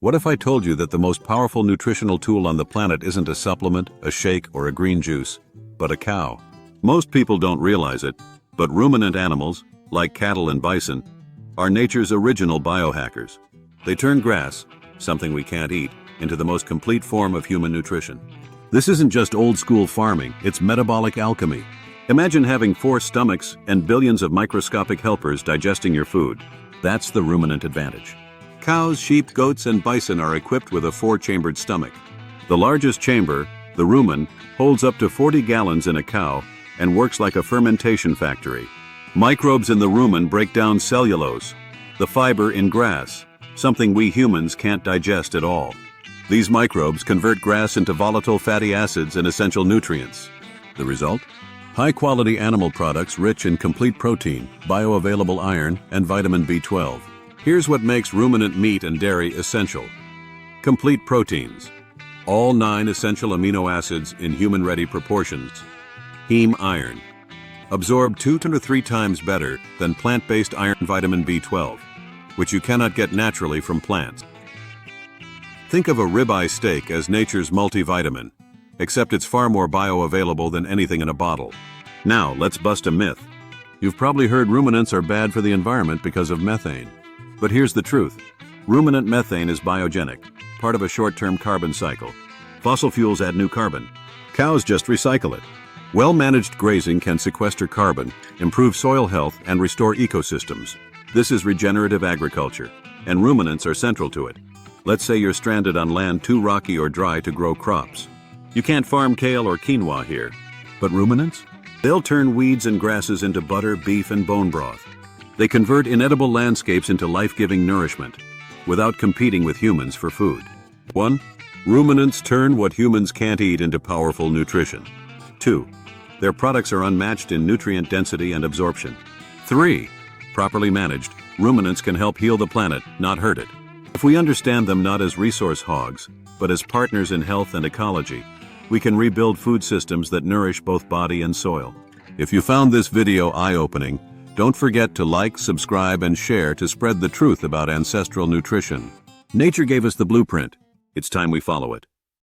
What if I told you that the most powerful nutritional tool on the planet isn't a supplement, a shake, or a green juice, but a cow? Most people don't realize it, but ruminant animals, like cattle and bison, are nature's original biohackers. They turn grass, something we can't eat, into the most complete form of human nutrition. This isn't just old-school farming, it's metabolic alchemy. Imagine having 4 stomachs and billions of microscopic helpers digesting your food. That's the ruminant advantage. Cows, sheep, goats, and bison are equipped with a 4-chambered stomach. The largest chamber, the rumen, holds up to 40 gallons in a cow and works like a fermentation factory. Microbes in the rumen break down cellulose, the fiber in grass, something we humans can't digest at all. These microbes convert grass into volatile fatty acids and essential nutrients. The result? High-quality animal products rich in complete protein, bioavailable iron, and vitamin B12. Here's what makes ruminant meat and dairy essential. Complete proteins. All 9 essential amino acids in human-ready proportions. Heme iron. Absorb 2 to 3 times better than plant-based iron. Vitamin B12, which you cannot get naturally from plants. Think of a ribeye steak as nature's multivitamin, except it's far more bioavailable than anything in a bottle. Now, let's bust a myth. You've probably heard ruminants are bad for the environment because of methane. But here's the truth. Ruminant methane is biogenic, part of a short-term carbon cycle. Fossil fuels add new carbon. Cows just recycle it. Well-managed grazing can sequester carbon, improve soil health, and restore ecosystems. This is regenerative agriculture, and ruminants are central to it. Let's say you're stranded on land too rocky or dry to grow crops. You can't farm kale or quinoa here. But ruminants? They'll turn weeds and grasses into butter, beef, and bone broth. They convert inedible landscapes into life-giving nourishment, without competing with humans for food. 1. Ruminants turn what humans can't eat into powerful nutrition. 2. Their products are unmatched in nutrient density and absorption. 3. Properly managed, ruminants can help heal the planet, not hurt it. If we understand them not as resource hogs, but as partners in health and ecology, we can rebuild food systems that nourish both body and soil. If you found this video eye-opening, don't forget to like, subscribe, and share to spread the truth about ancestral nutrition. Nature gave us the blueprint. It's time we follow it.